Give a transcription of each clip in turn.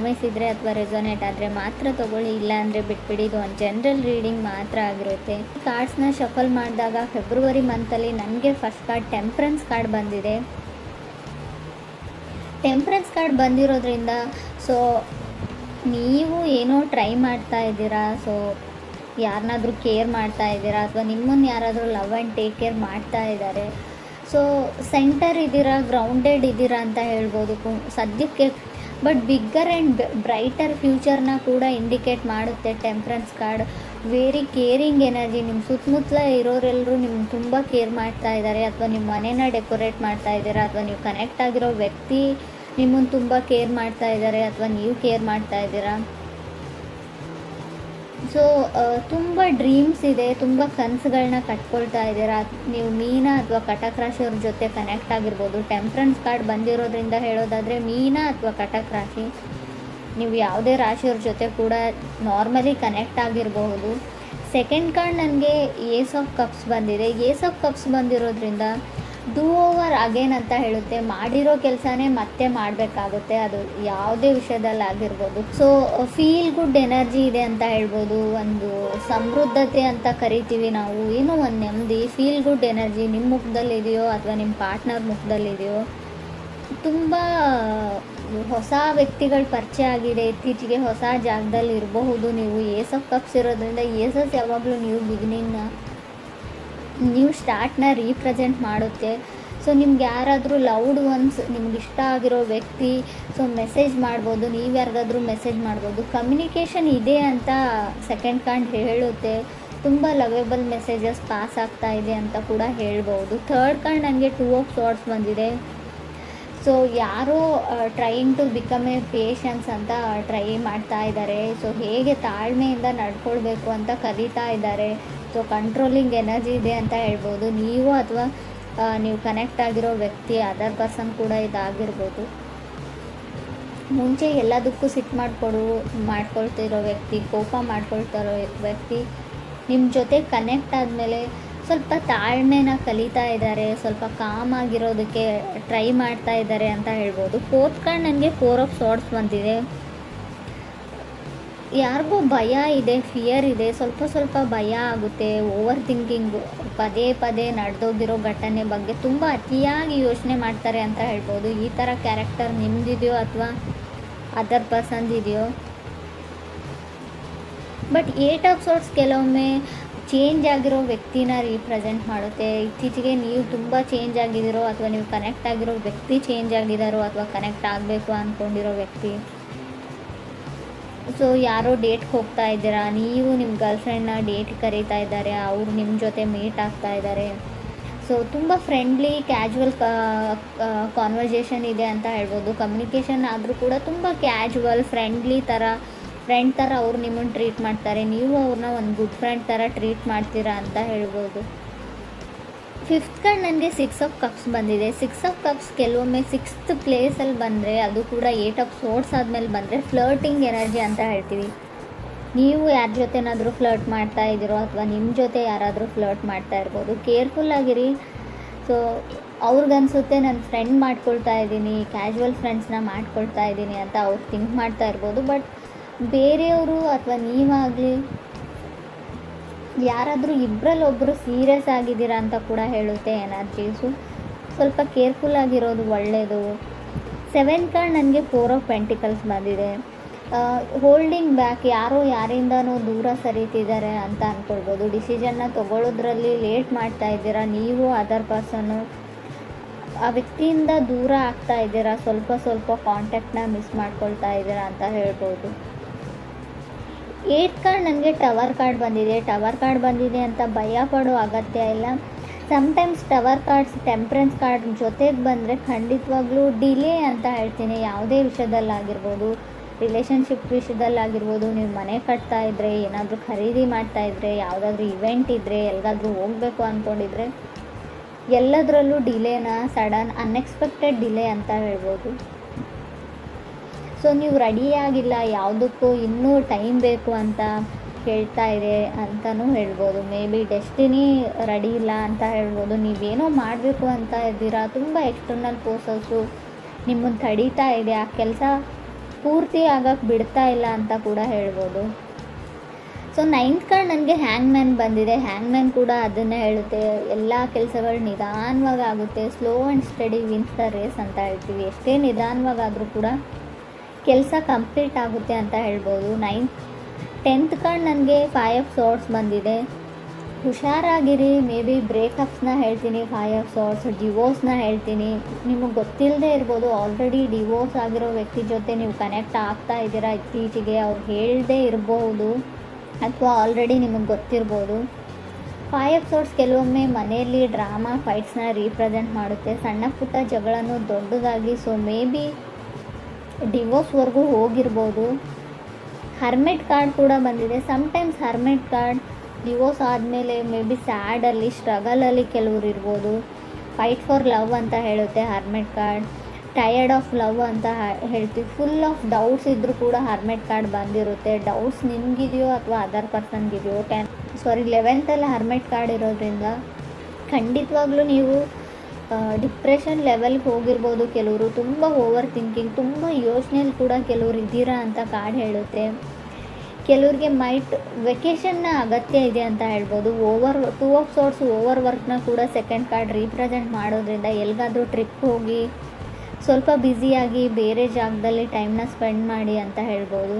Promise ಇದ್ದರೆ ಅಥವಾ resonate ಆದರೆ ಮಾತ್ರ ತೊಗೊಳ್ಳಿ, ಇಲ್ಲ ಅಂದರೆ ಬಿಟ್ಬಿಡಿ. ಇದು ಒಂದು ಜನರಲ್ ರೀಡಿಂಗ್ ಮಾತ್ರ ಆಗಿರುತ್ತೆ. ಕಾರ್ಡ್ಸ್ನ ಶಫಲ್ ಮಾಡಿದಾಗ ಫೆಬ್ರವರಿ ಮಂತಲ್ಲಿ ನನಗೆ ಫಸ್ಟ್ ಕಾರ್ಡ್ ಟೆಂಪ್ರೆನ್ಸ್ ಕಾರ್ಡ್ ಬಂದಿದೆ. ಟೆಂಪ್ರೆನ್ಸ್ ಕಾರ್ಡ್ ಬಂದಿರೋದ್ರಿಂದ ಸೊ ನೀವು ಏನೋ ಟ್ರೈ ಮಾಡ್ತಾ ಇದ್ದೀರಾ, ಸೊ ಯಾರನ್ನಾದ್ರೂ ಕೇರ್ ಮಾಡ್ತಾ ಇದ್ದೀರಾ ಅಥವಾ ನಿಮ್ಮನ್ನು ಯಾರಾದರೂ ಲವ್ ಆ್ಯಂಡ್ ಟೇಕ್ ಕೇರ್ ಮಾಡ್ತಾ ಇದ್ದಾರೆ. ಸೊ ಸೆಂಟರ್ ಇದ್ದೀರಾ, ಗ್ರೌಂಡೆಡ್ ಇದ್ದೀರಾ ಅಂತ ಹೇಳ್ಬೋದು ಸದ್ಯಕ್ಕೆ. ಬಟ್ ಬಿಗ್ಗರ್ ಆ್ಯಂಡ್ ಬ್ರೈಟರ್ ಫ್ಯೂಚರ್ನ ಕೂಡ ಇಂಡಿಕೇಟ್ ಮಾಡುತ್ತೆ temperance card. Very caring energy. ನಿಮ್ಮ ಸುತ್ತಮುತ್ತಲ ಇರೋರೆಲ್ಲರೂ ನಿಮ್ಗೆ ತುಂಬ ಕೇರ್ ಮಾಡ್ತಾ ಇದ್ದಾರೆ, ಅಥವಾ ನಿಮ್ಮ ಮನೇನ ಡೆಕೋರೇಟ್ ಮಾಡ್ತಾ ಇದ್ದೀರಾ, ಅಥವಾ ನೀವು ಕನೆಕ್ಟ್ ಆಗಿರೋ ವ್ಯಕ್ತಿ ನಿಮ್ಮನ್ನು ತುಂಬ ಕೇರ್ ಮಾಡ್ತಾ ಇದ್ದಾರೆ, ಅಥವಾ ನೀವು ಕೇರ್ ಮಾಡ್ತಾ ಇದ್ದೀರಾ. ಸೊ ತುಂಬ ಡ್ರೀಮ್ಸ್ ಇದೆ, ತುಂಬ ಕನಸುಗಳನ್ನ ಕಟ್ಕೊಳ್ತಾ ಇದ್ದೀರಾ. ನೀವು ಮೀನ ಅಥವಾ ಕಟಕ್ ರಾಶಿಯವ್ರ ಜೊತೆ ಕನೆಕ್ಟ್ ಆಗಿರ್ಬೋದು. ಟೆಂಪ್ರೆನ್ಸ್ ಕಾರ್ಡ್ ಬಂದಿರೋದ್ರಿಂದ ಹೇಳೋದಾದರೆ ಮೀನ ಅಥವಾ ಕಟಕ್ ರಾಶಿ, ನೀವು ಯಾವುದೇ ರಾಶಿಯವ್ರ ಜೊತೆ ಕೂಡ ನಾರ್ಮಲಿ ಕನೆಕ್ಟ್ ಆಗಿರಬಹುದು. ಸೆಕೆಂಡ್ ಕಾರ್ಡ್ ನನಗೆ ಏಸ್ ಆಫ್ ಕಪ್ಸ್ ಬಂದಿದೆ. ಏಸ್ ಆಫ್ ಕಪ್ಸ್ ಬಂದಿರೋದ್ರಿಂದ ಡೂ ಓವರ್ ಅಗೇನ್ ಅಂತ ಹೇಳುತ್ತೆ. ಮಾಡಿರೋ ಕೆಲಸನೇ ಮತ್ತೆ ಮಾಡಬೇಕಾಗುತ್ತೆ, ಅದು ಯಾವುದೇ ವಿಷಯದಲ್ಲಾಗಿರ್ಬೋದು. ಸೊ ಫೀಲ್ ಗುಡ್ ಎನರ್ಜಿ ಇದೆ ಅಂತ ಹೇಳ್ಬೋದು. ಒಂದು ಸಮೃದ್ಧತೆ ಅಂತ ಕರಿತೀವಿ ನಾವು, ಏನೋ ಒಂದು ನೆಮ್ಮದಿ, ಫೀಲ್ ಗುಡ್ ಎನರ್ಜಿ ನಿಮ್ಮ ಮುಖದಲ್ಲಿದೆಯೋ ಅಥವಾ ನಿಮ್ಮ ಪಾರ್ಟ್ನರ್ ಮುಖದಲ್ಲಿದೆಯೋ. ತುಂಬ ಹೊಸ ವ್ಯಕ್ತಿಗಳ ಪರಿಚಯ ಆಗಿದೆ ಇತ್ತೀಚೆಗೆ, ಹೊಸ ಜಾಗದಲ್ಲಿ ಇರಬಹುದು ನೀವು. ಏಸ್ ಆಫ್ ಕಪ್ಸ್ ಇರೋದ್ರಿಂದ ಏಸಸ್ ಯಾವಾಗಲೂ ನ್ಯೂ ಸ್ಟಾರ್ಟ್ನ ರೀಪ್ರೆಸೆಂಟ್ ಮಾಡುತ್ತೆ. ಸೊ ನಿಮ್ಗೆ ಯಾರಾದರೂ ಲವ್ಡ್ ಒನ್ಸ್, ನಿಮ್ಗೆ ಇಷ್ಟ ಆಗಿರೋ ವ್ಯಕ್ತಿ ಸೊ ಮೆಸೇಜ್ ಮಾಡ್ಬೋದು, ನೀವು ಯಾರಿಗಾದ್ರೂ ಮೆಸೇಜ್ ಮಾಡ್ಬೋದು. ಕಮ್ಯುನಿಕೇಷನ್ ಇದೆ ಅಂತ ಸೆಕೆಂಡ್ ಕಾರ್ಡ್ ಹೇಳುತ್ತೆ. ತುಂಬ ಲವೇಬಲ್ ಮೆಸೇಜಸ್ ಪಾಸ್ ಆಗ್ತಾ ಇದೆ ಅಂತ ಕೂಡ ಹೇಳ್ಬೋದು. ಥರ್ಡ್ ಕಾರ್ಡ್ ನನಗೆ ಟೂ ಆಫ್ ಸಾರ್ಟ್ಸ್ ಬಂದಿದೆ. ಸೊ ಯಾರೋ trying to become a patience ಅಂತ ಟ್ರೈ ಮಾಡ್ತಾ ಇದ್ದಾರೆ. ಸೊ ಹೇಗೆ ತಾಳ್ಮೆಯಿಂದ ನಡ್ಕೊಳ್ಬೇಕು ಅಂತ ಕಲಿತಾ ಇದ್ದಾರೆ. ಸೊ ಕಂಟ್ರೋಲಿಂಗ್ ಎನರ್ಜಿ ಇದೆ ಅಂತ ಹೇಳ್ಬೋದು. ನೀವು ಅಥವಾ ನೀವು ಕನೆಕ್ಟ್ ಆಗಿರೋ ವ್ಯಕ್ತಿ, ಅದರ್ ಪರ್ಸನ್ ಕೂಡ ಇದಾಗಿರ್ಬೋದು. ಮುಂಚೆ ಎಲ್ಲದಕ್ಕೂ ಸಿಟ್ಟು ಮಾಡ್ಕೊಳ್ತಿರೋ ವ್ಯಕ್ತಿ, ಕೋಪ ಮಾಡ್ಕೊಳ್ತಿರೋ ವ್ಯಕ್ತಿ ನಿಮ್ಮ ಜೊತೆ ಕನೆಕ್ಟ್ ಆದಮೇಲೆ ಸ್ವಲ್ಪ ತಾಳ್ಮೆನ ಕಲಿತಾ ಇದ್ದಾರೆ, ಸ್ವಲ್ಪ ಕಾಮ್ ಆಗಿರೋದಕ್ಕೆ ಟ್ರೈ ಮಾಡ್ತಾ ಇದ್ದಾರೆ ಅಂತ ಹೇಳ್ಬೋದು. ಫೋರ್ತ್ ಕಾರ್ಡ್ ನನಗೆ ಫೋರ್ ಆಫ್ ಸಾರ್ಟ್ಸ್ ಬಂದಿದೆ. ಯಾರಿಗೂ ಭಯ ಇದೆ, ಫಿಯರ್ ಇದೆ, ಸ್ವಲ್ಪ ಭಯ ಆಗುತ್ತೆ. ಓವರ್ ಥಿಂಕಿಂಗು, ಪದೇ ನಡೆದೋಗಿರೋ ಘಟನೆ ಬಗ್ಗೆ ತುಂಬ ಅತಿಯಾಗಿ ಯೋಚನೆ ಮಾಡ್ತಾರೆ ಅಂತ ಹೇಳ್ಬೋದು. ಈ ಥರ ಕ್ಯಾರೆಕ್ಟರ್ ನಿಮ್ಮದಿದೆಯೋ ಅಥವಾ ಅದರ್ ಪರ್ಸನ್ಸ್ ಇದೆಯೋ. ಬಟ್ ಏಟ್ ಆಫ್ ಸಾರ್ಟ್ಸ್ ಕೆಲವೊಮ್ಮೆ ಚೇಂಜ್ ಆಗಿರೋ ವ್ಯಕ್ತಿನ ರೀಪ್ರೆಸೆಂಟ್ ಮಾಡುತ್ತೆ. ಇತ್ತೀಚೆಗೆ ನೀವು ತುಂಬ ಚೇಂಜ್ ಆಗಿದ್ದೀರೋ ಅಥವಾ ನೀವು ಕನೆಕ್ಟ್ ಆಗಿರೋ ವ್ಯಕ್ತಿ ಚೇಂಜ್ ಆಗಿದ್ದಾರೋ ಅಥವಾ ಕನೆಕ್ಟ್ ಆಗಬೇಕು ಅಂದ್ಕೊಂಡಿರೋ ವ್ಯಕ್ತಿ. ಸೊ ಯಾರೋ ಡೇಟ್ಗೆ ಹೋಗ್ತಾ ಇದ್ದೀರಾ, ನೀವು ನಿಮ್ಮ ಗರ್ಲ್ಫ್ರೆಂಡ್ನ ಡೇಟ್ ಕರೀತಾ ಇದ್ದಾರೆ, ಅವ್ರು ನಿಮ್ಮ ಜೊತೆ ಮೀಟ್ ಆಗ್ತಾ ಇದ್ದಾರೆ. ಸೊ ತುಂಬ ಫ್ರೆಂಡ್ಲಿ ಕ್ಯಾಜುವಲ್ ಕಾನ್ವರ್ಸೇಷನ್ ಇದೆ ಅಂತ ಹೇಳ್ಬೋದು. ಕಮ್ಯುನಿಕೇಷನ್ ಆದರೂ ಕೂಡ ತುಂಬ ಕ್ಯಾಜುವಲ್ ಫ್ರೆಂಡ್ ಥರ ಅವ್ರು ನಿಮ್ಮನ್ನು ಟ್ರೀಟ್ ಮಾಡ್ತಾರೆ, ನೀವು ಅವ್ರನ್ನ ಒಂದು ಗುಡ್ ಫ್ರೆಂಡ್ ಥರ ಟ್ರೀಟ್ ಮಾಡ್ತೀರಾ ಅಂತ ಹೇಳ್ಬೋದು. ಫಿಫ್ತ್ ಕಾರ್ಡ್ ನನಗೆ ಸಿಕ್ಸ್ ಆಫ್ ಕಪ್ಸ್ ಬಂದಿದೆ. ಸಿಕ್ಸ್ ಆಫ್ ಕಪ್ಸ್ ಕೆಲವೊಮ್ಮೆ ಸಿಕ್ಸ್ತ್ ಪ್ಲೇಸಲ್ಲಿ ಬಂದರೆ, ಅದು ಕೂಡ ಏಟ್ ಆಫ್ ಸೋರ್ಟ್ಸ್ ಆದಮೇಲೆ ಬಂದರೆ ಫ್ಲರ್ಟಿಂಗ್ ಎನರ್ಜಿ ಅಂತ ಹೇಳ್ತೀವಿ. ನೀವು ಯಾರ ಜೊತೆನಾದರೂ ಫ್ಲರ್ಟ್ ಮಾಡ್ತಾ ಇದ್ದೀರೋ ಅಥವಾ ನಿಮ್ಮ ಜೊತೆ ಯಾರಾದರೂ ಫ್ಲರ್ಟ್ ಮಾಡ್ತಾ ಇರ್ಬೋದು. ಕೇರ್ಫುಲ್ಲಾಗಿರಿ. ಸೊ ಅವ್ರಿಗನ್ಸುತ್ತೆ ನಾನು ಫ್ರೆಂಡ್ ಮಾಡ್ಕೊಳ್ತಾ ಇದ್ದೀನಿ, ಕ್ಯಾಶುವಲ್ ಫ್ರೆಂಡ್ಸ್ನ ಮಾಡ್ಕೊಳ್ತಾ ಇದ್ದೀನಿ ಅಂತ ಅವ್ರು ಥಿಂಕ್ ಮಾಡ್ತಾ ಇರ್ಬೋದು. ಬಟ್ ಬೇರೆಯವರು ಅಥವಾ ನೀವಾಗಲಿ ಯಾರಾದರೂ ಇಬ್ಬರಲ್ಲೊಬ್ಬರು ಸೀರಿಯಸ್ ಆಗಿದ್ದೀರಾ ಅಂತ ಕೂಡ ಹೇಳುತ್ತೆ ಎನರ್ಜೀಸು. ಸ್ವಲ್ಪ ಕೇರ್ಫುಲ್ಲಾಗಿರೋದು ಒಳ್ಳೆಯದು. ಸೆವೆನ್ ಕಾರ್ಡ್ ನನಗೆ ಫೋರ್ ಆಫ್ ಪೆಂಟಿಕಲ್ಸ್ ಬಂದಿದೆ. ಹೋಲ್ಡಿಂಗ್ ಬ್ಯಾಕ್, ಯಾರೋ ಯಾರಿಂದನೋ ದೂರ ಸರಿತಿದ್ದಾರೆ ಅಂತ ಅಂದ್ಕೊಳ್ಬೋದು. ಡಿಸಿಷನ್ನ ತೊಗೊಳ್ಳೋದ್ರಲ್ಲಿ ಲೇಟ್ ಮಾಡ್ತಾ ಇದ್ದೀರಾ, ನೀವು ಅದರ್ ಪರ್ಸನ್ನು ಆ ವ್ಯಕ್ತಿಯಿಂದ ದೂರ ಆಗ್ತಾ ಇದ್ದೀರಾ, ಸ್ವಲ್ಪ ಕಾಂಟ್ಯಾಕ್ಟ್ನ ಮಿಸ್ ಮಾಡ್ಕೊಳ್ತಾ ಇದ್ದೀರಾ ಅಂತ ಹೇಳ್ಬೋದು. ಏಟ್ ಕಾರ್ಡ್ ನನಗೆ ಟವರ್ ಕಾರ್ಡ್ ಬಂದಿದೆ. ಟವರ್ ಕಾರ್ಡ್ ಬಂದಿದೆ ಅಂತ ಭಯ ಪಡೋ ಅಗತ್ಯ ಇಲ್ಲ. Sometimes tower cards temperance card ಜೊತೆಗೆ ಬಂದರೆ ಖಂಡಿತವಾಗ್ಲೂ ಡಿಲೇ ಅಂತ ಹೇಳ್ತೀನಿ. ಯಾವುದೇ ವಿಷಯದಲ್ಲಾಗಿರ್ಬೋದು, ರಿಲೇಷನ್ಶಿಪ್ ವಿಷಯದಲ್ಲಾಗಿರ್ಬೋದು, ನೀವು ಮನೆ ಕಟ್ತಾ ಇದ್ದರೆ, ಏನಾದರೂ ಖರೀದಿ ಮಾಡ್ತಾ ಇದ್ದರೆ, ಯಾವುದಾದ್ರೂ ಇವೆಂಟ್ ಇದ್ದರೆ, ಎಲ್ಲಿಗಾದ್ರೂ ಹೋಗಬೇಕು ಅಂದ್ಕೊಂಡಿದ್ರೆ, ಎಲ್ಲದರಲ್ಲೂ ಡಿಲೇನ ಸಡನ್ ಅನ್ಎಕ್ಸ್ಪೆಕ್ಟೆಡ್ ಡಿಲೇ ಅಂತ ಹೇಳ್ಬೋದು. ಸೊ ನೀವು ರೆಡಿಯಾಗಿಲ್ಲ, ಯಾವುದಕ್ಕೂ ಇನ್ನೂ ಟೈಮ್ ಬೇಕು ಅಂತ ಹೇಳ್ತಾ ಇದೆ ಅಂತಲೂ ಹೇಳ್ಬೋದು. ಮೇ ಬಿ ಡೆಸ್ಟಿನಿ ರೆಡಿ ಇಲ್ಲ ಅಂತ ಹೇಳ್ಬೋದು. ನೀವೇನೋ ಮಾಡಬೇಕು ಅಂತ ಇದ್ದೀರಾ, ತುಂಬ ಎಕ್ಸ್ಟರ್ನಲ್ ಫೋರ್ಸಸ್ಸು ನಿಮ್ಮನ್ನು ತಡೀತಾ ಇದೆ, ಆ ಕೆಲಸ ಪೂರ್ತಿ ಆಗಕ್ಕೆ ಬಿಡ್ತಾ ಇಲ್ಲ ಅಂತ ಕೂಡ ಹೇಳ್ಬೋದು. ಸೊ 9th ಕಾರ್ಡ್ ನನಗೆ ಹ್ಯಾಂಗ್ ಮ್ಯಾನ್ ಬಂದಿದೆ. ಹ್ಯಾಂಗ್ ಮ್ಯಾನ್ ಕೂಡ ಅದನ್ನೇ ಹೇಳುತ್ತೆ, ಎಲ್ಲ ಕೆಲಸಗಳು ನಿಧಾನವಾಗಿ ಆಗುತ್ತೆ, slow and steady wins the race ಅಂತ ಹೇಳ್ತೀವಿ. ಎಷ್ಟೇ ನಿಧಾನವಾಗಾದರೂ ಕೂಡ ಕೆಲಸ ಕಂಪ್ಲೀಟ್ ಆಗುತ್ತೆ ಅಂತ ಹೇಳ್ಬೋದು. 10th ಕಾರ್ಡ್ ನನಗೆ 5 ಆಫ್ ಸಾರ್ಟ್ಸ್ ಬಂದಿದೆ. ಹುಷಾರಾಗಿರಿ, ಮೇ ಬಿ ಬ್ರೇಕಪ್ಸ್ನ ಹೇಳ್ತೀನಿ, 5 ಆಫ್ ಸಾರ್ಟ್ಸ್, ಡಿವೋರ್ಸ್ನ ಹೇಳ್ತೀನಿ. ನಿಮಗೆ ಗೊತ್ತಿಲ್ಲದೆ ಇರ್ಬೋದು, ಆಲ್ರೆಡಿ ಡಿವೋರ್ಸ್ ಆಗಿರೋ ವ್ಯಕ್ತಿ ಜೊತೆ ನೀವು ಕನೆಕ್ಟ್ ಆಗ್ತಾ ಇದ್ದೀರಾ ಇತ್ತೀಚೆಗೆ, ಅವ್ರು ಹೇಳದೇ ಇರಬಹುದು ಅಥವಾ ಆಲ್ರೆಡಿ ನಿಮಗೆ ಗೊತ್ತಿರ್ಬೋದು. 5 ಆಫ್ ಸಾರ್ಟ್ಸ್ ಕೆಲವೊಮ್ಮೆ ಮನೆಯಲ್ಲಿ ಡ್ರಾಮಾ ಫೈಟ್ಸ್ನ ರೀಪ್ರೆಸೆಂಟ್ ಮಾಡುತ್ತೆ, ಸಣ್ಣ ಪುಟ್ಟ ಜಗಳನು ದೊಡ್ಡದಾಗಿ. ಸೊ ಮೇ ಬಿ ಡಿವೋರ್ಸ್ವರೆಗೂ ಹೋಗಿರ್ಬೋದು. ಹರ್ಮೆಟ್ ಕಾರ್ಡ್ ಕೂಡ ಬಂದಿದೆ. ಸಮ್ಟೈಮ್ಸ್ ಹರ್ಮೆಟ್ ಕಾರ್ಡ್ ಡಿವೋರ್ಸ್ ಆದಮೇಲೆ ಮೇ ಬಿ ಸ್ಯಾಡಲ್ಲಿ, ಸ್ಟ್ರಗಲಲ್ಲಿ ಕೆಲವ್ರು ಇರ್ಬೋದು. ಫೈಟ್ ಫಾರ್ ಲವ್ ಅಂತ ಹೇಳುತ್ತೆ ಹರ್ಮೆಟ್ ಕಾರ್ಡ್. ಟಯರ್ಡ್ ಆಫ್ ಲವ್ ಅಂತ ಹೇಳ್ತೀವಿ. ಫುಲ್ ಆಫ್ ಡೌಟ್ಸ್ ಇದ್ದರೂ ಕೂಡ ಹರ್ಮೆಟ್ ಕಾರ್ಡ್ ಬಂದಿರುತ್ತೆ. ಡೌಟ್ಸ್ ನಿಮಗಿದೆಯೋ ಅಥವಾ ಅದರ್ ಪರ್ಸನ್ಗಿದೆಯೋ. 11th ಹರ್ಮೆಟ್ ಕಾರ್ಡ್ ಇರೋದ್ರಿಂದ ಖಂಡಿತವಾಗ್ಲೂ ನೀವು ಡಿಪ್ರೆಷನ್ ಲೆವೆಲ್ಗೆ ಹೋಗಿರ್ಬೋದು. ಕೆಲವರು ತುಂಬ ಓವರ್ ಥಿಂಕಿಂಗ್, ತುಂಬ ಯೋಚನೆಯಲ್ಲಿ ಕೂಡ ಕೆಲವರು ಇದ್ದೀರಾ ಅಂತ ಕಾರ್ಡ್ ಹೇಳುತ್ತೆ. ಕೆಲವ್ರಿಗೆ ವೆಕೇಷನ್ನ ಅಗತ್ಯ ಇದೆ ಅಂತ ಹೇಳ್ಬೋದು. 2 ಆಫ್ ಸಾರ್ಟ್ಸ್ ಓವರ್ ವರ್ಕ್ನ ಕೂಡ ಸೆಕೆಂಡ್ ಕಾರ್ಡ್ ರೀಪ್ರೆಸೆಂಟ್ ಮಾಡೋದ್ರಿಂದ ಎಲ್ಲಿಗಾದರೂ ಟ್ರಿಪ್ ಹೋಗಿ ಸ್ವಲ್ಪ ಬ್ಯುಸಿಯಾಗಿ ಬೇರೆ ಜಾಗದಲ್ಲಿ ಟೈಮ್ನ ಸ್ಪೆಂಡ್ ಮಾಡಿ ಅಂತ ಹೇಳ್ಬೋದು.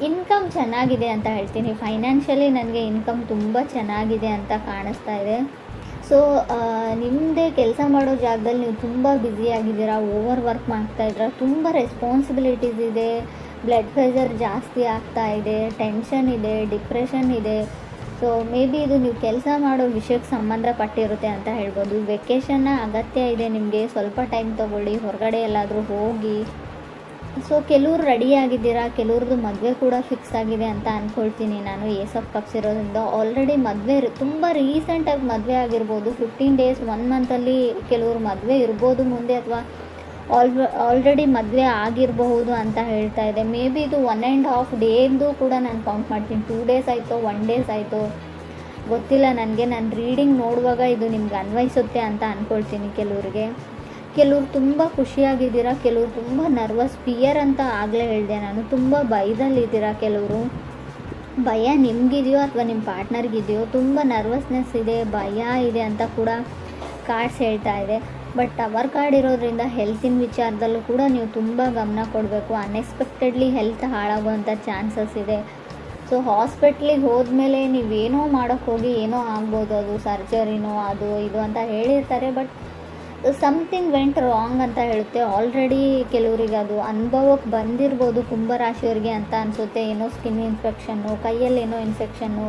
ಇನ್ಕಮ್ ಚೆನ್ನಾಗಿದೆ ಅಂತ ಹೇಳ್ತೀನಿ. ಫೈನಾನ್ಷಿಯಲಿ ನನಗೆ ಇನ್ಕಮ್ ತುಂಬ ಚೆನ್ನಾಗಿದೆ ಅಂತ ಕಾಣಿಸ್ತಾ ಇದೆ. ಸೊ ನಿಮ್ಮದೇ ಕೆಲಸ ಮಾಡೋ ಜಾಗದಲ್ಲಿ ನೀವು ತುಂಬ ಬ್ಯುಸಿಯಾಗಿದ್ದೀರಾ, ಓವರ್ ವರ್ಕ್ ಮಾಡ್ತಾಯಿದ್ದೀರಾ, ತುಂಬ ರೆಸ್ಪಾನ್ಸಿಬಿಲಿಟೀಸ್ ಇದೆ, ಬ್ಲಡ್ ಪ್ರೆಷರ್ ಜಾಸ್ತಿ ಆಗ್ತಾ ಇದೆ, ಟೆನ್ಷನ್ ಇದೆ, ಡಿಪ್ರೆಷನ್ ಇದೆ. ಸೊ ಮೇ ಬಿ ಇದು ನೀವು ಕೆಲಸ ಮಾಡೋ ವಿಷಯಕ್ಕೆ ಸಂಬಂಧಪಟ್ಟಿರುತ್ತೆ ಅಂತ ಹೇಳ್ಬೋದು. ವೆಕೇಷನ್ನ ಅಗತ್ಯ ಇದೆ ನಿಮಗೆ, ಸ್ವಲ್ಪ ಟೈಮ್ ತೊಗೊಳ್ಳಿ, ಹೊರಗಡೆ ಎಲ್ಲಾದರೂ ಹೋಗಿ. ಸೊ ಕೆಲವ್ರು ರೆಡಿಯಾಗಿದ್ದೀರಾ, ಕೆಲವ್ರದ್ದು ಮದುವೆ ಕೂಡ ಫಿಕ್ಸ್ ಆಗಿದೆ ಅಂತ ಅಂದ್ಕೊಳ್ತೀನಿ ನಾನು. ಏಸ್ ಆಫ್ ಕಪ್ಸ್ ಇರೋದ್ರಿಂದ ಆಲ್ರೆಡಿ ಮದುವೆ ತುಂಬ ರೀಸೆಂಟಾಗಿ ಮದುವೆ ಆಗಿರ್ಬೋದು. 15 days 1 ಮಂತಲ್ಲಿ ಕೆಲವ್ರು ಮದುವೆ ಇರ್ಬೋದು ಮುಂದೆ, ಅಥವಾ ಆಲ್ರೆಡಿ ಮದುವೆ ಆಗಿರಬಹುದು ಅಂತ ಹೇಳ್ತಾ ಇದೆ. ಮೇ ಬಿ ಇದು 1.5 ಡೇದು ಕೂಡ ನಾನು ಕೌಂಟ್ ಮಾಡ್ತೀನಿ. 2 days ಆಯಿತು, 1 days ಆಯಿತು, ಗೊತ್ತಿಲ್ಲ ನನಗೆ. ನಾನು ರೀಡಿಂಗ್ ನೋಡುವಾಗ ಇದು ನಿಮ್ಗೆ ಅನ್ವಯಿಸುತ್ತೆ ಅಂತ ಅಂದ್ಕೊಳ್ತೀನಿ. ಕೆಲವ್ರು ತುಂಬ ಖುಷಿಯಾಗಿದ್ದೀರಾ, ಕೆಲವರು ತುಂಬ ನರ್ವಸ್, ಫಿಯರ್ ಅಂತ ಆಗಲೇ ಹೇಳಿದೆ ನಾನು. ತುಂಬ ಭಯದಲ್ಲಿದ್ದೀರಾ ಕೆಲವರು. ಭಯ ನಿಮಗಿದೆಯೋ ಅಥವಾ ನಿಮ್ಮ ಪಾರ್ಟ್ನರ್ಗಿದೆಯೋ, ತುಂಬ ನರ್ವಸ್ನೆಸ್ ಇದೆ, ಭಯ ಇದೆ ಅಂತ ಕೂಡ ಕಾರ್ಡ್ಸ್ ಹೇಳ್ತಾ ಇದೆ. ಬಟ್ ಟವರ್ ಕಾರ್ಡ್ ಇರೋದ್ರಿಂದ ಹೆಲ್ತಿನ ವಿಚಾರದಲ್ಲೂ ಕೂಡ ನೀವು ತುಂಬ ಗಮನ ಕೊಡಬೇಕು. ಅನ್ಎಕ್ಸ್ಪೆಕ್ಟೆಡ್ಲಿ ಹೆಲ್ತ್ ಹಾಳಾಗುವಂಥ ಚಾನ್ಸಸ್ ಇದೆ. ಸೊ ಹಾಸ್ಪಿಟ್ಲಿಗೆ ಹೋದ್ಮೇಲೆ ನೀವೇನೋ ಮಾಡೋಕ್ಕೆ ಹೋಗಿ ಏನೋ ಆಗ್ಬೋದು, ಅದು ಸರ್ಜರಿನೋ ಅದು ಇದು ಅಂತ ಹೇಳಿರ್ತಾರೆ. ಬಟ್ ಸಮಥಿಂಗ್ ವೆಂಟ್ ರಾಂಗ್ ಅಂತ ಹೇಳುತ್ತೆ. ಆಲ್ರೆಡಿ ಕೆಲವರಿಗೆ ಅದು ಅನುಭವಕ್ಕೆ ಬಂದಿರ್ಬೋದು ಕುಂಭರಾಶಿಯವರಿಗೆ ಅಂತ ಅನಿಸುತ್ತೆ. ಏನೋ ಸ್ಕಿನ್ ಇನ್ಫೆಕ್ಷನ್ನು, ಕೈಯಲ್ಲಿ ಏನೋ ಇನ್ಫೆಕ್ಷನ್ನು,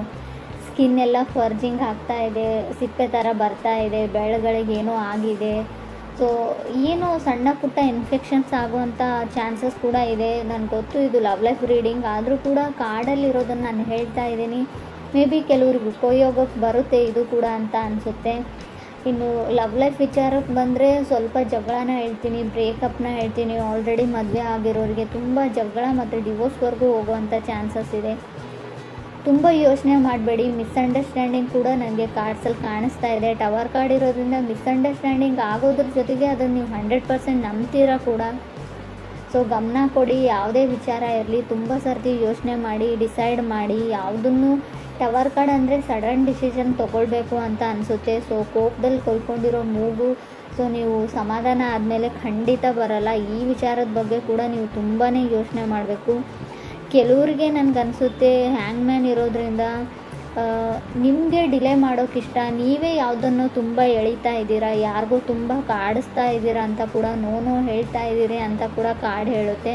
ಸ್ಕಿನ್ ಎಲ್ಲ ಫರ್ಜಿಂಗ್ ಆಗ್ತಾ ಇದೆ, ಸಿಪ್ಪೆ ಥರ ಬರ್ತಾ ಇದೆ, ಬೆಳಗಳಿಗೆ ಏನೋ ಆಗಿದೆ. ಸೊ ಏನೋ ಸಣ್ಣ ಪುಟ್ಟ ಇನ್ಫೆಕ್ಷನ್ಸ್ ಆಗುವಂಥ ಚಾನ್ಸಸ್ ಕೂಡ ಇದೆ. ನನಗೆ ಗೊತ್ತು ಇದು ಲವ್ ಲೈಫ್ ರೀಡಿಂಗ್, ಆದರೂ ಕೂಡ ಕಾರ್ಡಲ್ಲಿರೋದನ್ನು ನಾನು ಹೇಳ್ತಾ ಇದ್ದೀನಿ. ಮೇ ಬಿ ಕೆಲವ್ರಿಗೆ ಉಪಯೋಗಕ್ಕೆ ಬರುತ್ತೆ ಇದು ಕೂಡ ಅಂತ ಅನಿಸುತ್ತೆ. ಇನ್ನು ಲವ್ ಲೈಫ್ ವಿಚಾರಕ್ಕೆ ಬಂದರೆ ಸ್ವಲ್ಪ ಜಗಳನ ಹೇಳ್ತೀನಿ, ಬ್ರೇಕಪ್ನ ಹೇಳ್ತೀನಿ. ಆಲ್ರೆಡಿ ಮದುವೆ ಆಗಿರೋರಿಗೆ ತುಂಬ ಜಗಳ ಮತ್ತು ಡಿವೋರ್ಸ್ವರೆಗೂ ಹೋಗುವಂಥ ಚಾನ್ಸಸ್ ಇದೆ. ತುಂಬ ಯೋಚನೆ ಮಾಡಬೇಡಿ. ಮಿಸ್ಅಂಡರ್ಸ್ಟ್ಯಾಂಡಿಂಗ್ ಕೂಡ ನನಗೆ ಕಾರ್ಡ್ಸಲ್ಲಿ ಕಾಣಿಸ್ತಾ ಇದೆ. ಟವರ್ ಕಾರ್ಡ್ ಇರೋದ್ರಿಂದ ಮಿಸ್ಅಂಡರ್ಸ್ಟ್ಯಾಂಡಿಂಗ್ ಆಗೋದ್ರ ಜೊತೆಗೆ ಅದನ್ನು ನೀವು 100% ನಂಬ್ತೀರಾ ಕೂಡ. ಸೊ ಗಮನ ಕೊಡಿ, ಯಾವುದೇ ವಿಚಾರ ಇರಲಿ ತುಂಬ ಸರ್ತಿ ಯೋಚನೆ ಮಾಡಿ ಡಿಸೈಡ್ ಮಾಡಿ. ಯಾವುದನ್ನು ಟವರ್ ಕಾರ್ಡ್ ಅಂದರೆ ಸಡನ್ ಡಿಸಿಷನ್ ತೊಗೊಳ್ಬೇಕು ಅಂತ ಅನಿಸುತ್ತೆ. ಸೊ ಕೋಪದಲ್ಲಿ ಕೊಯ್ಕೊಂಡಿರೋ ಮೂಗು, ಸೊ ನೀವು ಸಮಾಧಾನ ಆದಮೇಲೆ ಖಂಡಿತ ಬರಲ್ಲ. ಈ ವಿಚಾರದ ಬಗ್ಗೆ ಕೂಡ ನೀವು ತುಂಬಾ ಯೋಚನೆ ಮಾಡಬೇಕು. ಕೆಲವ್ರಿಗೆ ನನಗನ್ಸುತ್ತೆ ಹ್ಯಾಂಗ್ ಮ್ಯಾನ್ ಇರೋದ್ರಿಂದ ನಿಮಗೆ ಡಿಲೇ ಮಾಡೋಕ್ಕಿಷ್ಟ, ನೀವೇ ಯಾವುದನ್ನು ತುಂಬ ಎಳಿತಾ ಇದ್ದೀರಾ, ಯಾರಿಗೂ ತುಂಬ ಕಾಡಿಸ್ತಾ ಇದ್ದೀರಾ ಅಂತ ಕೂಡ, ನೋ ಹೇಳ್ತಾ ಇದ್ದೀರಿ ಅಂತ ಕೂಡ ಕಾರ್ಡ್ ಹೇಳುತ್ತೆ.